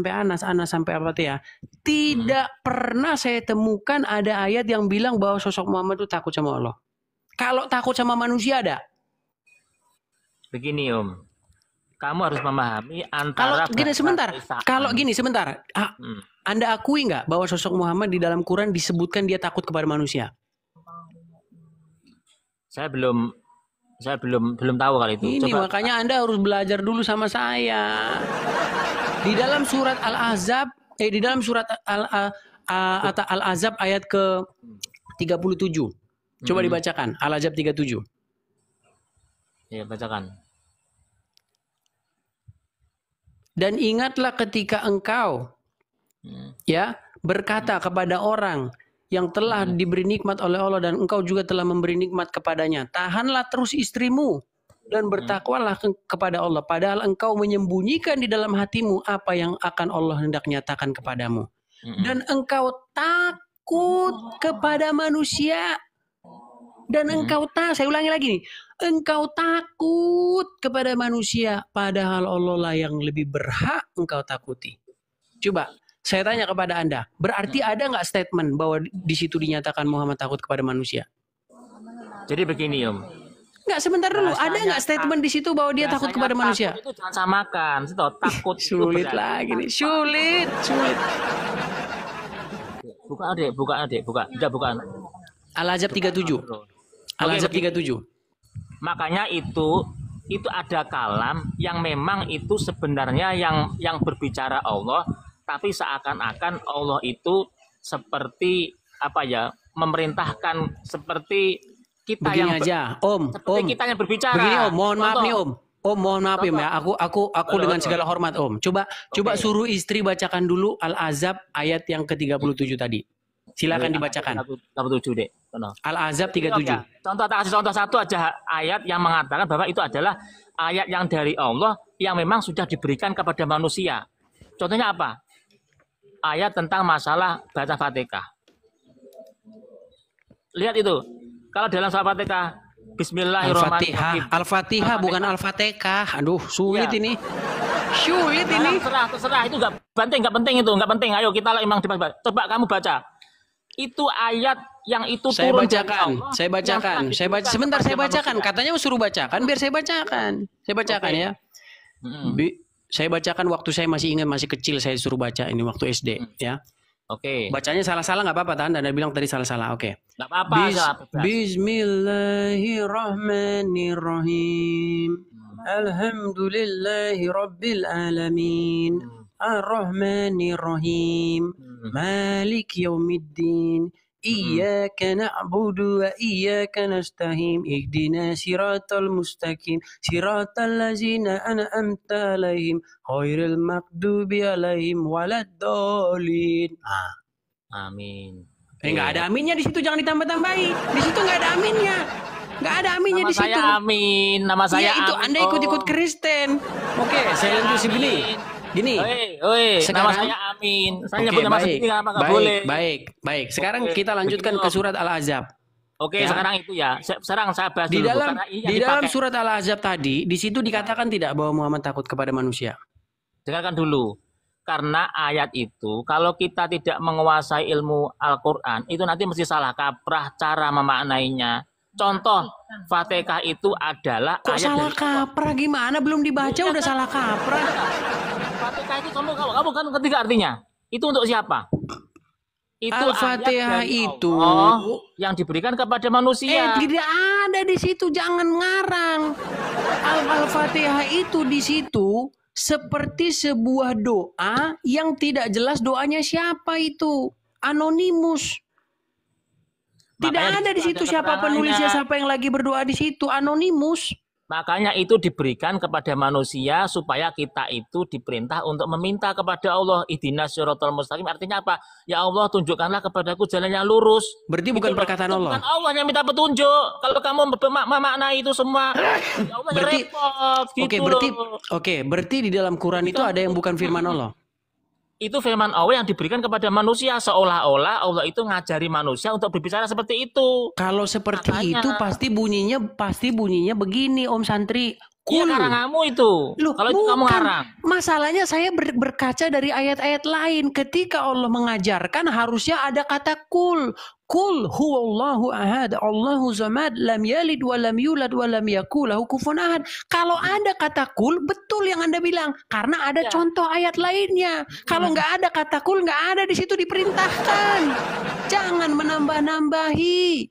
sampai Anas, Anas sampai Al-Fatihah, tidak pernah saya temukan ada ayat yang bilang bahwa sosok Muhammad itu takut sama Allah. Kalau takut sama manusia ada. Begini Om, kamu harus memahami Kalau antara gini sebentar, keesaan. kalau gini sebentar, Anda akui nggak bahwa sosok Muhammad di dalam Quran disebutkan dia takut kepada manusia? Saya belum tahu kali itu. Ini makanya Anda harus belajar dulu sama saya. Di dalam surat Al-Ahzab, di dalam surat Al-Ahzab ayat ke 37. Coba dibacakan, Al-Ahzab 37. Ya, bacakan. Dan ingatlah ketika engkau ya berkata kepada orang yang telah diberi nikmat oleh Allah dan engkau juga telah memberi nikmat kepadanya, tahanlah terus istrimu dan bertakwalah kepada Allah, padahal engkau menyembunyikan di dalam hatimu apa yang akan Allah hendak nyatakan kepadamu, dan engkau takut kepada manusia, dan engkau saya ulangi lagi nih, engkau takut kepada manusia, padahal Allah lah yang lebih berhak engkau takuti. Coba saya tanya kepada Anda, berarti ada nggak statement bahwa di situ dinyatakan Muhammad takut kepada manusia? Jadi begini Om. Nggak, sebentar dulu. Ada nggak statement di situ bahwa dia takut kepada manusia? Itu jangan samakan. Takut. Sulit lagi nih. Sulit. Bukan. Al-Ahzab 37. Al-Ahzab 37. Makanya itu ada kalam yang memang itu sebenarnya yang berbicara Allah. Tapi seakan-akan Allah itu seperti memerintahkan seperti kita begini yang aja, Om. Kita yang berbicara. Begini Om, mohon maaf nih Om. Om, mohon maaf ya. Aku dengan segala hormat Om. Coba suruh istri bacakan dulu Al-Ahzab ayat yang ke-37 tadi. Silakan dibacakan. 37 deh. Al-Ahzab 37. Kasih contoh satu aja ayat yang mengatakan bahwa itu adalah ayat yang dari Allah yang memang sudah diberikan kepada manusia. Contohnya apa? Ayat tentang masalah baca Fatihah. Lihat itu. Kalau dalam surah Fatihah, Bismillahirrahmanirrahim. Al-Fatihah bukan Al-Fatihah. Aduh, sulit ya. ini. Sulit ini. Terserah itu nggak penting, nggak penting. Ayo kita memang dibaca. Coba kamu baca. Itu ayat yang itu turun dari Allah. Saya bacakan. Sebentar saya bacakan. Katanya suruh bacakan, biar saya bacakan. Saya bacakan ya. Saya bacakan waktu saya masih ingat, masih kecil saya suruh baca ini waktu SD ya. Oke. Bacanya salah-salah nggak apa-apa, Anda bilang tadi salah-salah. Oke. Nggak apa-apa. Bismillahirrahmanirrahim. Alhamdulillahi rabbil alamin. Ar-Rahmanirrahim. Malik yaumiddin. Iyyaka na'budu wa iyyaka nasta'in ihdina siratal mustaqim siratal ladzina an'amta 'alaihim ghairil maghdubi 'alaihim waladdallin. Amin. Enggak ada aminnya di situ, jangan ditambah-tambahi. Di situ enggak ada aminnya. Enggak ada aminnya di situ. Nama saya itu Amin. Anda ikut-ikut Kristen. Oke, saya lanjut Gini. Sekarang, nama saya Amin. Saya nyebut nama sendiri kenapa nggak boleh? Baik. Sekarang kita lanjutkan ke surat Al-Ahzab. Oke, sekarang itu ya. Sekarang saya bahas di dulu. Dalam surat Al-Ahzab tadi, di situ dikatakan tidak bahwa Muhammad takut kepada manusia. Dengarkan dulu. Karena ayat itu, kalau kita tidak menguasai ilmu Al-Quran, itu nanti mesti salah kaprah cara memaknainya. Contoh, Fatihah itu adalah kok ayat salah kaprah gimana? Belum dibaca udah salah kaprah. Fatihah itu kamu kan ketiga artinya. Itu untuk siapa? Itu Al-Fatihah itu yang diberikan kepada manusia. Tidak ada di situ, jangan ngarang. Al-Fatihah itu di situ seperti sebuah doa yang tidak jelas doanya siapa itu. Anonimus. Tidak ada di situ siapa penulisnya, siapa yang lagi berdoa di situ, anonimus. Makanya itu diberikan kepada manusia supaya kita itu diperintah untuk meminta kepada Allah. Ihdinas siratal mustaqim, artinya apa? Ya Allah, tunjukkanlah kepadaku jalan yang lurus. Berarti bukan perkataan Allah. Bukan Allah yang minta petunjuk. Kalau kamu memaknai itu semua, ya Allah berarti, repot. Gitu berarti di dalam Quran itu ada yang bukan firman Allah. Itu firman Allah yang diberikan kepada manusia, seolah-olah Allah itu ngajari manusia untuk berbicara seperti itu. Kalau seperti itu pasti bunyinya begini Om Santri. Iya, Kul. karangamu itu. Loh, Kalau itu kamu bukan. ngarang. Masalahnya saya berkaca dari ayat-ayat lain. Ketika Allah mengajarkan harusnya ada kata kul. Kul huwallahu ahad, Allahu samad, lam yalid wa lam yulad wa lam yakul lahu kufuwan ahad. Kalau ada kata kul, betul yang Anda bilang. Karena ada Ya. contoh ayat lainnya. Kalau nggak ada kata kul, nggak ada di situ diperintahkan. Jangan menambah-nambahi.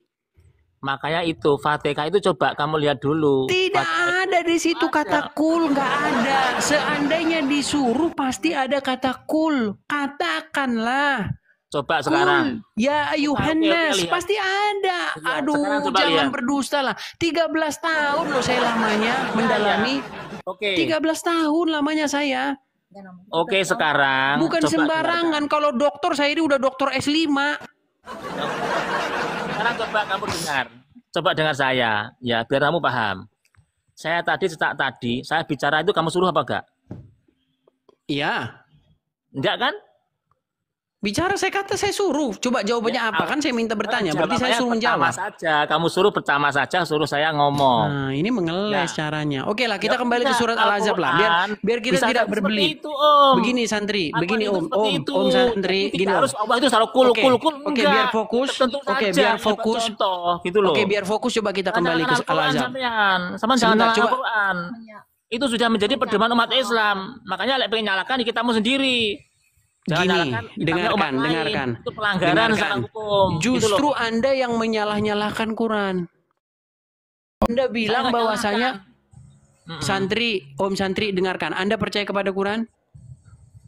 Makanya itu Fatihah itu coba kamu lihat dulu. Tidak ada di situ kata kul, nggak ada. Seandainya disuruh pasti ada kata kul. Katakanlah. Coba sekarang. Kul, ya ayuhannas, Oke, lihat. pasti ada. Ya, Aduh, sekarang coba jangan lihat. berdusta lah. 13 tahun loh saya lamanya mendalami. Oke. 13 tahun lamanya saya. Oke, sekarang Bukan coba sembarangan. Kalau dokter saya ini udah dokter S5. Sekarang coba kamu dengar. Coba dengar saya, ya biar kamu paham. Saya tadi, saya bicara itu kamu suruh apa enggak? Iya. Enggak kan? Bicara saya kata saya suruh. Coba jawabannya apa? Kan saya minta bertanya. Berarti saya suruh pertama menjawab. saja. Kamu suruh pertama saja, suruh saya ngomong. Nah, ini mengeles caranya. Oke lah, kita Ya kembali ke udah, surat Al-Ahzab lah. Biar kita bisa tidak seperti berbelit. itu, Om. Begini santri, Apa begini itu Om, seperti Om, itu? Om santri, Jadi gini tidak Om. harus Allah itu selalu kul. Oke, biar fokus. Tertentu Oke, saja, biar dapat fokus. Contoh, gitu loh. Oke, biar fokus coba kita kembali ke Al-Ahzab. Sama jangan Sebentar, nyalakan coba. Al-Quran. Itu sudah menjadi pedoman umat Islam. Makanya lek pengen nyalakan di kitamu sendiri. Jangan Gini, nyalakan kitabnya umat lain. dengarkan. Itu pelanggaran secara hukum. Justru Gitu loh. Anda yang menyalah-nyalahkan Quran. Anda bilang Saya bahwasanya nyalakan. santri, Om santri dengarkan. Anda percaya kepada Quran?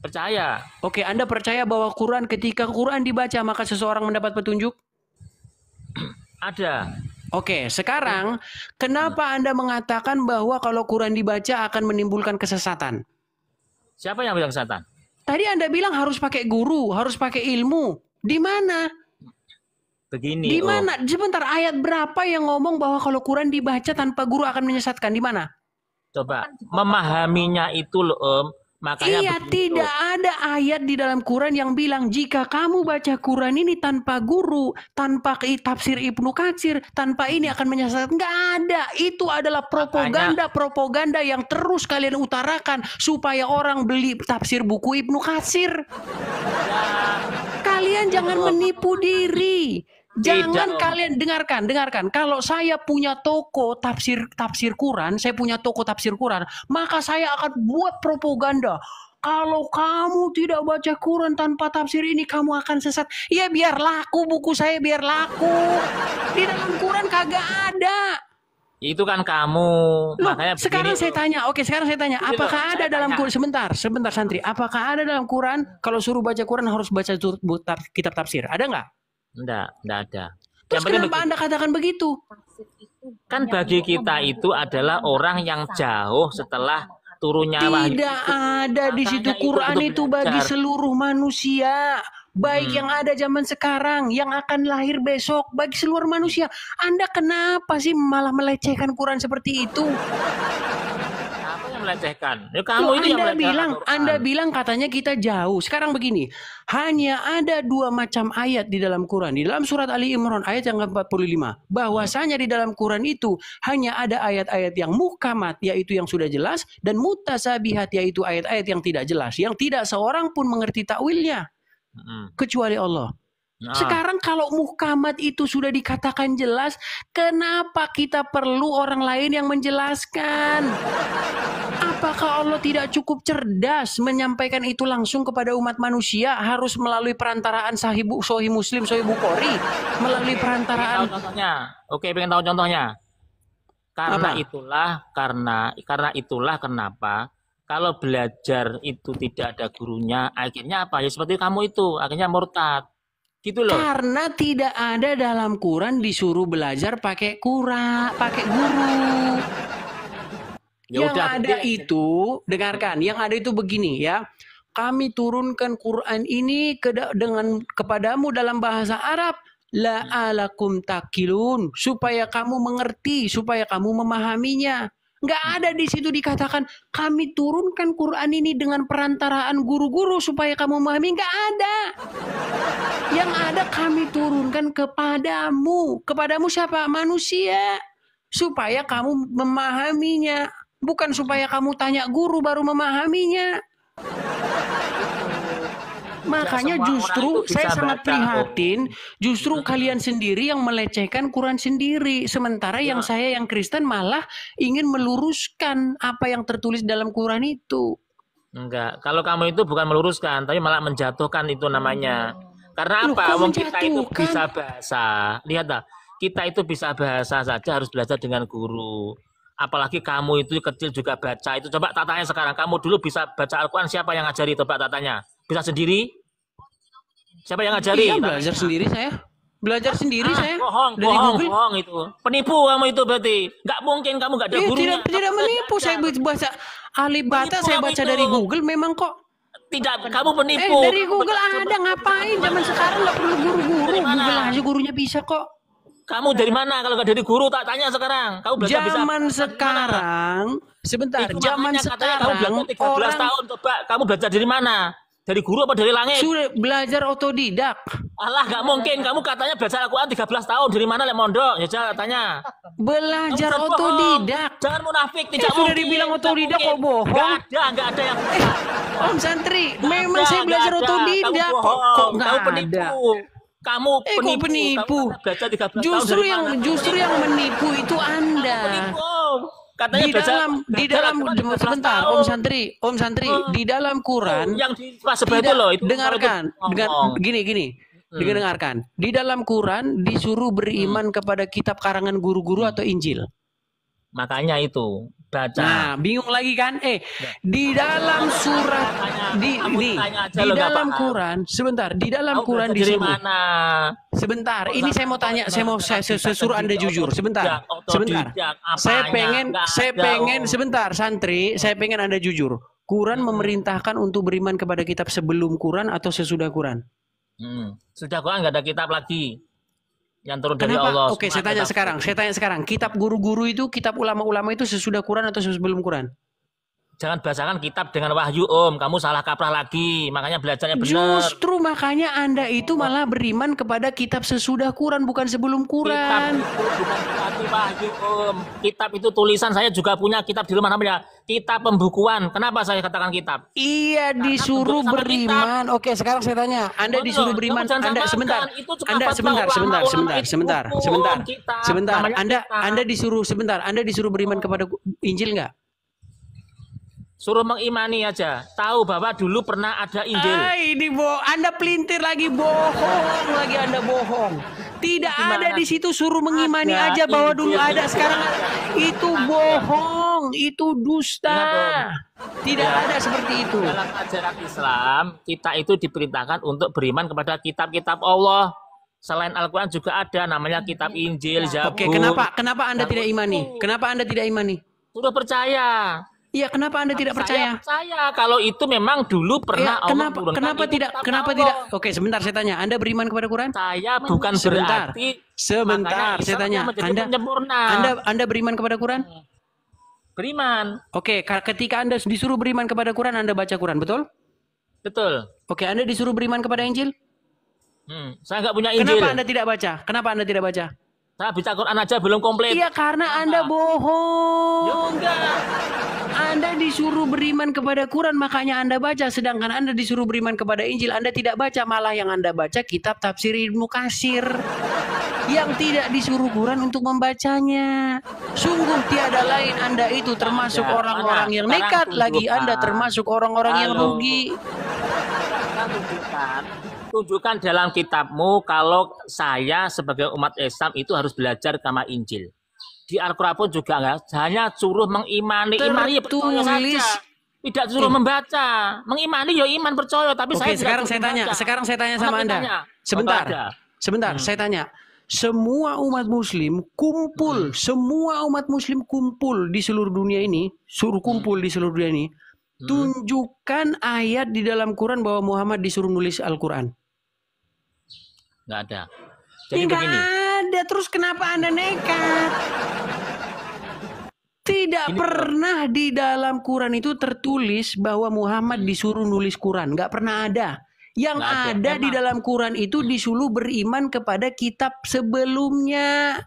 Percaya. Oke, Anda percaya bahwa Quran ketika Quran dibaca maka seseorang mendapat petunjuk? Ada. Oke, sekarang kenapa Anda mengatakan bahwa kalau Quran dibaca akan menimbulkan kesesatan? Siapa yang bilang kesatan? Tadi Anda bilang harus pakai guru, harus pakai ilmu. Di mana? Begini. Di Om. mana? Sebentar, ayat berapa yang ngomong bahwa kalau Quran dibaca tanpa guru akan menyesatkan? Di mana? Coba memahaminya itu loh Om. Makanya Iya, begitu. tidak ada ayat di dalam Quran yang bilang jika kamu baca Quran ini tanpa guru, tanpa tafsir Ibnu Katsir, tanpa ini akan menyesatkan. Nggak ada. Itu adalah propaganda yang terus kalian utarakan supaya orang beli tafsir buku Ibnu Katsir. Kalian jangan menipu diri. Jangan Om. kalian dengarkan. Kalau saya punya toko tafsir Quran, saya punya toko tafsir Quran, maka saya akan buat propaganda. Kalau kamu tidak baca Quran tanpa tafsir ini, kamu akan sesat. Ya biar laku buku saya, biar laku. Di dalam Quran kagak ada. Itu kan kamu. Loh, Makanya sekarang begini, saya tanya, apakah loh, ada saya dalam tanya. Quran? Sebentar santri, apakah ada dalam Quran kalau suruh baca Quran harus baca kitab tafsir? Ada nggak? Enggak ada. Terus penting kenapa Anda katakan begitu? kan bagi kita itu adalah orang yang jauh setelah turunnya wahyu. Tidak ada di situ. Makanya Quran untuk itu bagi belajar. seluruh manusia. Baik yang ada zaman sekarang, yang akan lahir besok, bagi seluruh manusia. Anda kenapa sih malah melecehkan Quran seperti itu? Apa yang melecehkan? Ya kamu Loh, itu yang melecehkan Al-Quran. Anda bilang katanya kita jauh. Sekarang begini, hanya ada 2 macam ayat di dalam Quran. Di dalam surat Ali Imran ayat yang ke-45. Bahwasanya di dalam Quran itu hanya ada ayat-ayat yang muhkamat, yaitu yang sudah jelas, dan mutasabihat, yaitu ayat-ayat yang tidak jelas, yang tidak seorang pun mengerti takwilnya kecuali Allah. Nah, Sekarang kalau muhkamat itu sudah dikatakan jelas, kenapa kita perlu orang lain yang menjelaskan? Apakah Allah tidak cukup cerdas menyampaikan itu langsung kepada umat manusia? Harus melalui perantaraan Sahih Muslim, Sahih Bukhari, melalui pengen perantaraan. tahu contohnya. Oke, pengen tahu contohnya. Karena itulah kenapa kalau belajar itu tidak ada gurunya, akhirnya apa? Ya seperti kamu itu, akhirnya murtad. Gitu loh. Karena tidak ada dalam Quran disuruh belajar pakai guru. Ya Yang udah, ada itu, dengarkan, yang ada itu begini ya. Kami turunkan Quran ini kepadamu dalam bahasa Arab, la'alakum takilun, supaya kamu mengerti, supaya kamu memahaminya. Nggak ada di situ dikatakan kami turunkan Quran ini dengan perantaraan guru-guru supaya kamu memahami. Nggak ada. Yang ada kami turunkan kepadamu. Kepadamu siapa? Manusia. Supaya kamu memahaminya. Bukan supaya kamu tanya guru baru memahaminya. Makanya justru saya sangat prihatin, justru kalian sendiri yang melecehkan Quran sendiri. Sementara yang saya yang Kristen malah ingin meluruskan apa yang tertulis dalam Quran itu. Enggak, kalau kamu itu bukan meluruskan, tapi malah menjatuhkan itu namanya. Karena Loh, apa? kok Wong kita itu menjatuhkan? bisa bahasa. Lihat dah, kita itu bisa bahasa saja harus belajar dengan guru. Apalagi kamu itu kecil juga baca itu. Coba tak tanya sekarang, kamu dulu bisa baca Al-Quran, siapa yang ngajari? Coba tak tanya. Bisa sendiri? Siapa yang ngajari? Iya, belajar sendiri saya. Belajar sendiri saya. Bohong, Dari bohong, Google. bohong itu. Penipu kamu itu berarti. Nggak mungkin kamu nggak ada gurunya. Tidak menipu. Saya baca Alibata, Penipu saya kamu baca itu. dari Google. Memang kok. Tidak, kamu penipu. Dari Google ada, ngapain? Zaman sekarang nggak perlu guru-guru. Dari mana? Google aja gurunya bisa kok. Kamu dari mana? Kalau nggak dari guru, tak tanya sekarang. Kamu belajar Zaman bisa sekarang, sebentar. Itu Zaman makanya katanya kamu sekarang belajar 13 orang tahun. Coba kamu belajar dari mana? Dari guru apa dari langit? sudah belajar otodidak. Alah, nggak mungkin. Kamu katanya belajar Al-Quran 13 tahun. Dari mana lek mondok? Ya jangan tanya. Belajar Kamu bohong. otodidak. Jangan munafik, tidak sudah mungkin. dibilang Nggak otodidak mungkin. kok bohong. Nggak ada yang Om Santri, memang Nggak saya ada, belajar nggak ada. otodidak. Kamu Kok bohong. nggak Kamu ada? penipu. Kamu Kok penipu? Kamu belajar 13 tahun Justru dari yang mana? justru yang menipu itu Anda. Penipu. Katanya Di dalam sebentar Om Santri di dalam Quran yang di pas sebelah itu loh itu dengarkan ngomong. gini dengarkan, di dalam Quran disuruh beriman kepada kitab karangan guru-guru atau Injil. Makanya itu baca. Nah, bingung lagi kan? Di dalam surat di dalam Quran, sebentar, di dalam Quran dari disuruh. mana? Sebentar, ini saya mau tanya, saya suruh Anda jujur. Sebentar. Saya pengen sebentar, Santri, saya pengen Anda jujur. Quran memerintahkan untuk beriman kepada kitab sebelum Quran atau sesudah Quran? Sudah Quran nggak ada kitab lagi yang turun dari Kenapa? Allah. Oke, saya tanya sekarang. Kitab guru-guru itu, kitab ulama-ulama itu sesudah Quran atau sebelum Quran? Jangan bacakan kitab dengan wahyu, Om. Kamu salah kaprah lagi. Makanya belajarnya benar. Justru makanya Anda itu malah beriman kepada kitab sesudah Quran, bukan sebelum Kitab Quran. itu bukan berarti wahyu, Om. Kitab itu tulisan. Saya juga punya kitab di rumah namanya kitab pembukuan. Kenapa saya katakan kitab? Iya, disuruh beriman. Oke, sekarang saya tanya, Anda disuruh beriman. Anda sebentar. Anda disuruh beriman kepada Injil nggak? Suruh mengimani aja. Tahu bahwa dulu pernah ada Injil. Ini Anda pelintir lagi, bohong lagi Anda bohong. Tidak ada di situ suruh mengimani aja bahwa dulu ada, sekarang itu bohong, itu dusta. Tidak ada seperti itu. Dalam ajaran Islam, kita itu diperintahkan untuk beriman kepada kitab-kitab Allah. Selain Al-Quran juga ada namanya kitab Injil, Zabur. Oke, kenapa Anda tidak imani? Kenapa Anda tidak imani? Sudah percaya. Iya, kenapa Anda tidak percaya? Saya percaya kalau itu memang dulu pernah Allah turunkan. Kenapa tidak? Oke, sebentar saya tanya. Anda beriman kepada Quran? Saya bukan berarti Sebentar, saya tanya. Anda beriman kepada Quran? Beriman. Oke, ketika Anda disuruh beriman kepada Quran, Anda baca Quran, betul? Betul. Oke, Anda disuruh beriman kepada Injil? Saya nggak punya Injil. Kenapa Anda tidak baca? Kenapa Anda tidak baca? Saya baca Quran aja belum komplit. Iya, karena Anda bohong. Ya enggak. Anda disuruh beriman kepada Quran, makanya Anda baca. Sedangkan Anda disuruh beriman kepada Injil, Anda tidak baca. Malah yang Anda baca kitab tafsir Ibnu Katsir yang tidak disuruh Quran untuk membacanya. Sungguh tiada lain Anda itu termasuk orang-orang yang nekat, lagi Anda termasuk orang-orang yang rugi. Tunjukkan dalam kitabmu kalau saya sebagai umat Islam itu harus belajar sama Injil. Di Al-Quran pun juga enggak, hanya suruh mengimani, imani percaya saja. Tidak suruh membaca. Mengimani ya iman percaya, tapi Oke, saya sekarang saya tanya sama Anda. Sebentar, saya tanya. Semua umat muslim kumpul, di seluruh dunia ini, tunjukkan ayat di dalam Quran bahwa Muhammad disuruh nulis Al-Quran. Nggak ada. Jadi begini. Ada, terus kenapa Anda nekat? Tidak pernah di dalam Quran itu tertulis bahwa Muhammad disuruh nulis Quran. Nggak pernah ada. Yang ada di dalam Quran itu disuruh beriman kepada kitab sebelumnya.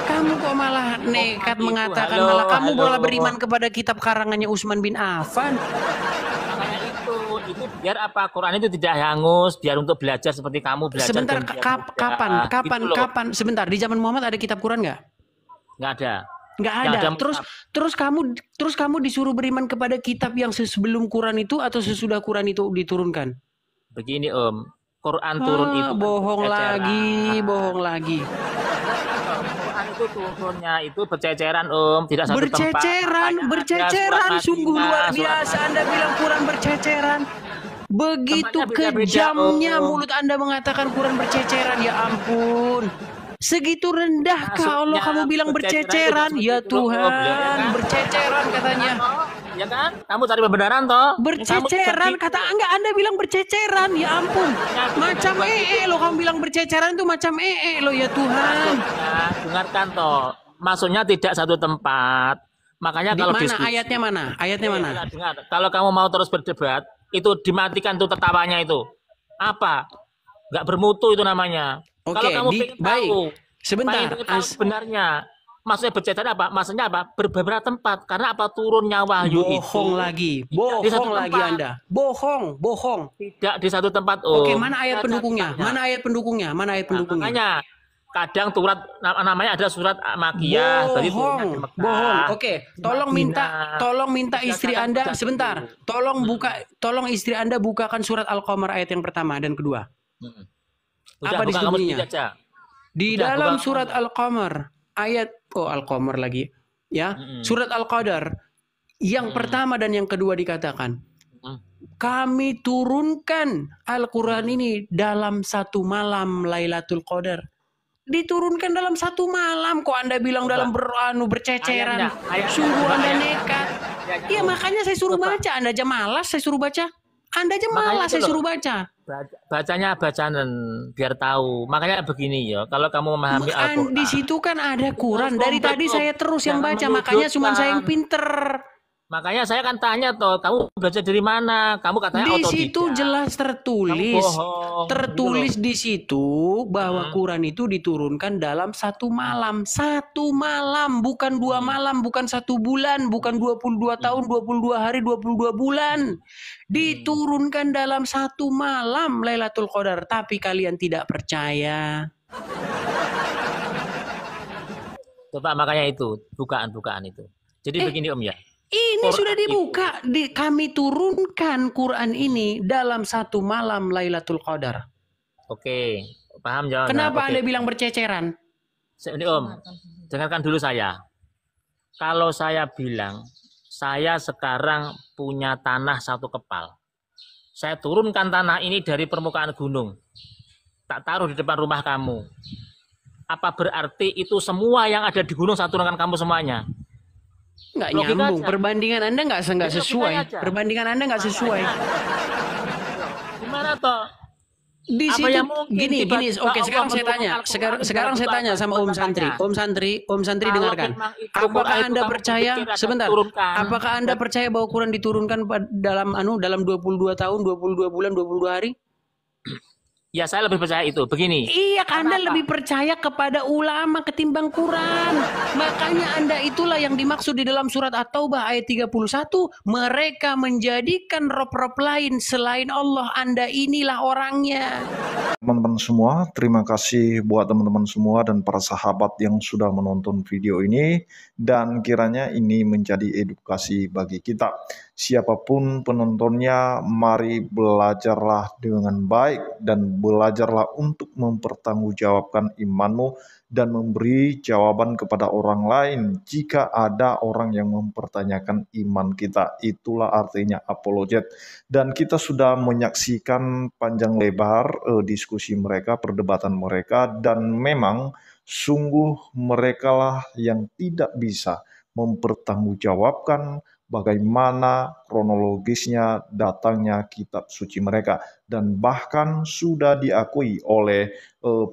Kamu kamu kok malah nekat itu, mengatakan halo, malah kamu halo. malah beriman kepada kitab karangannya Utsman bin Affan. Makanya itu biar apa, Quran itu tidak hangus, biar untuk belajar seperti kamu belajar. Sebentar, dan biar mudah. kapan? Sebentar, di zaman Muhammad ada kitab Quran nggak? Nggak ada. Nggak Yang ada. mushaf. Terus kamu disuruh beriman kepada kitab yang sebelum Quran itu atau sesudah Quran itu diturunkan? Begini Om, Quran turun itu kan bohong berceceran. lagi. Quran itu turunnya itu berceceran Om, tidak satu tempat. Berceceran, sungguh luar biasa. Anda bilang Quran berceceran. Begitu kejamnya mulut Anda mengatakan Quran berceceran, ya ampun. Segitu rendahkah Allah kamu bilang berceceran? Ya Tuhan, berceceran katanya. Ya kan? Kamu cari kebenaran toh? Berceceran kata enggak, Anda bilang berceceran. Ya ampun. Macam loh kamu bilang berceceran itu macam loh, ya Tuhan. Dengarkan toh. Maksudnya tidak satu tempat. Makanya kalau diskusi. Ayatnya mana? Ayatnya mana? Dengar. Kalau kamu mau terus berdebat, itu dimatikan tuh tertawanya itu. Apa? Enggak bermutu itu namanya. Oke, kalau kamu baik. Tahu, sebentar. Sebenarnya maksudnya berceceran apa? Maksudnya apa? Beberapa tempat. Karena apa? Turunnya wahyu bohong itu. Bohong lagi Anda. Bohong. Tidak di satu tempat. Oke, mana ayat pendukungnya? Mana ayat pendukungnya? Makanya kadang surat namanya ada surat Makiyah. Bohong. Oke, tolong minta istri Anda sebentar. Tolong istri Anda bukakan surat Al-Qamar ayat yang pertama dan kedua. Apa disebutnya? Di dalam surat Al-Qamar ayat Al-Qamar lagi ya. Surat Al-Qadar yang pertama dan yang kedua dikatakan kami turunkan Al-Qur'an ini dalam satu malam Lailatul Qadar. Diturunkan dalam satu malam kok Anda bilang dalam berceceran. Sungguh Anda nekat. Iya, makanya saya suruh baca. Anda aja malas saya suruh baca. Saya suruh baca. Bacanya bacaan biar tahu. Makanya begini ya, kalau kamu memahami Al-Qur'an. Di situ kan ada Quran. Dari tadi saya terus yang baca, makanya cuma saya yang pinter. Makanya saya kan tanya toh, kamu belajar dari mana? Kamu katanya otodidak. Di situ jelas tertulis di situ bahwa Quran itu diturunkan dalam satu malam. Satu malam, bukan 2 malam, bukan 1 bulan, bukan 22 tahun, 22 hari, 22 bulan. Diturunkan dalam satu malam Lailatul Qadar, tapi kalian tidak percaya. Coba makanya itu, bukaan itu. Jadi begini Om ya. Ini Quran sudah dibuka. Kami turunkan Quran ini dalam satu malam Lailatul Qadar. Oke, paham jawabannya. Kenapa Anda bilang berceceran? Ini Om, dengarkan dulu saya. Kalau saya bilang, saya sekarang punya tanah 1 kepal. Saya turunkan tanah ini dari permukaan gunung. Tak taruh di depan rumah kamu. Apa berarti itu semua yang ada di gunung saya turunkan kamu semuanya? Nggak nyambung. Perbandingan Anda nggak sesuai. Perbandingan Anda nggak sesuai. Gimana toh? Di situ gini. Oke, sekarang saya tanya sama Om Santri dengarkan. Apakah Anda percaya sebentar? Apakah Anda percaya bahwa Quran diturunkan dalam 22 tahun, 22 bulan, 22 hari? Ya saya lebih percaya itu. Begini. Iya, Anda lebih percaya kepada ulama ketimbang Quran. Makanya Anda itulah yang dimaksud di dalam surat At-Taubah ayat 31. Mereka menjadikan rob-rob lain selain Allah. Anda inilah orangnya. Teman-teman semua, terima kasih buat teman-teman semua dan para sahabat yang sudah menonton video ini. Dan kiranya ini menjadi edukasi bagi kita. Siapapun penontonnya, mari belajarlah dengan baik dan belajarlah untuk mempertanggungjawabkan imanmu dan memberi jawaban kepada orang lain jika ada orang yang mempertanyakan iman kita. Itulah artinya apologet. Dan kita sudah menyaksikan panjang lebar diskusi mereka, perdebatan mereka, dan memang sungguh merekalah yang tidak bisa mempertanggungjawabkan bagaimana kronologisnya datangnya kitab suci mereka. Dan bahkan sudah diakui oleh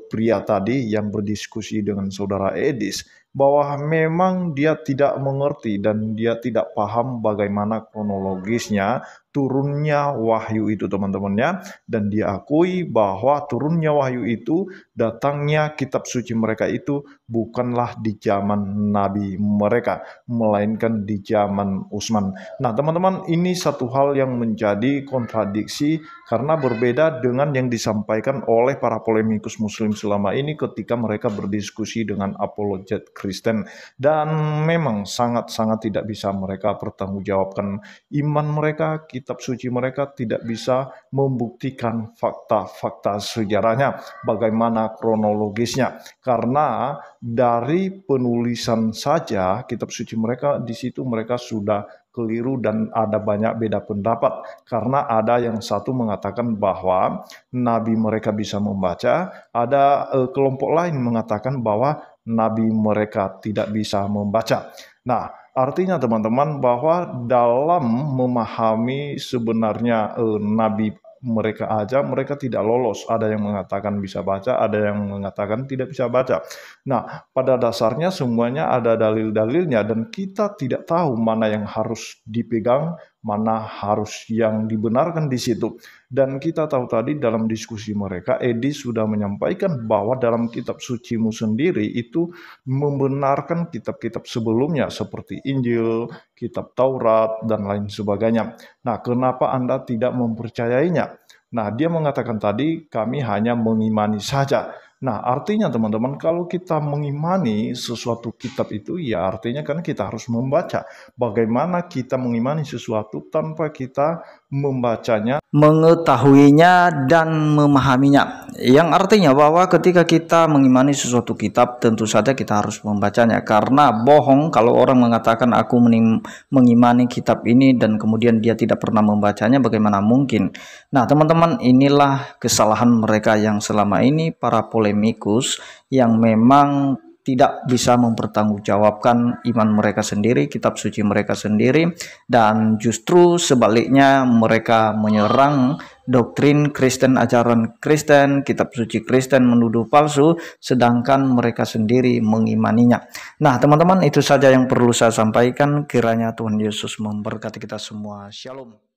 pria tadi yang berdiskusi dengan saudara Edis bahwa memang dia tidak mengerti dan dia tidak paham bagaimana kronologisnya turunnya wahyu itu teman-teman ya. Dan diakui bahwa turunnya wahyu itu, datangnya kitab suci mereka itu bukanlah di zaman nabi mereka, melainkan di zaman Utsman. Nah teman-teman, ini satu hal yang menjadi kontradiksi karena berbeda dengan yang disampaikan oleh para polemikus muslim selama ini ketika mereka berdiskusi dengan apologet Kristen. Dan memang sangat-sangat tidak bisa mereka pertanggungjawabkan iman mereka, kitab suci mereka tidak bisa membuktikan fakta-fakta sejarahnya, bagaimana kronologisnya. Karena dari penulisan saja kitab suci mereka, di situ mereka sudah keliru dan ada banyak beda pendapat. Karena ada yang satu mengatakan bahwa nabi mereka bisa membaca, ada kelompok lain mengatakan bahwa nabi mereka tidak bisa membaca. Nah, artinya teman-teman bahwa dalam memahami sebenarnya nabi mereka aja, mereka tidak lolos. Ada yang mengatakan bisa baca, ada yang mengatakan tidak bisa baca. Nah, pada dasarnya semuanya ada dalil-dalilnya dan kita tidak tahu mana yang harus dipegang, mana harus yang dibenarkan di situ. Dan kita tahu tadi dalam diskusi mereka, Edi sudah menyampaikan bahwa dalam kitab sucimu sendiri itu membenarkan kitab-kitab sebelumnya seperti Injil, kitab Taurat, dan lain sebagainya. Nah, kenapa Anda tidak mempercayainya? Nah, dia mengatakan tadi, kami hanya mengimani saja. Nah, artinya teman-teman, kalau kita mengimani sesuatu kitab itu, ya artinya kan kita harus membaca. Bagaimana kita mengimani sesuatu tanpa kita membacanya, mengetahuinya dan memahaminya, yang artinya bahwa ketika kita mengimani sesuatu kitab, tentu saja kita harus membacanya, karena bohong kalau orang mengatakan aku mengimani kitab ini dan kemudian dia tidak pernah membacanya, bagaimana mungkin. Nah teman-teman, inilah kesalahan mereka yang selama ini para polemikus yang memang tidak bisa mempertanggungjawabkan iman mereka sendiri, kitab suci mereka sendiri, dan justru sebaliknya mereka menyerang doktrin Kristen, ajaran Kristen, kitab suci Kristen, menuduh palsu, sedangkan mereka sendiri mengimaninya. Nah teman-teman, itu saja yang perlu saya sampaikan. Kiranya Tuhan Yesus memberkati kita semua. Shalom.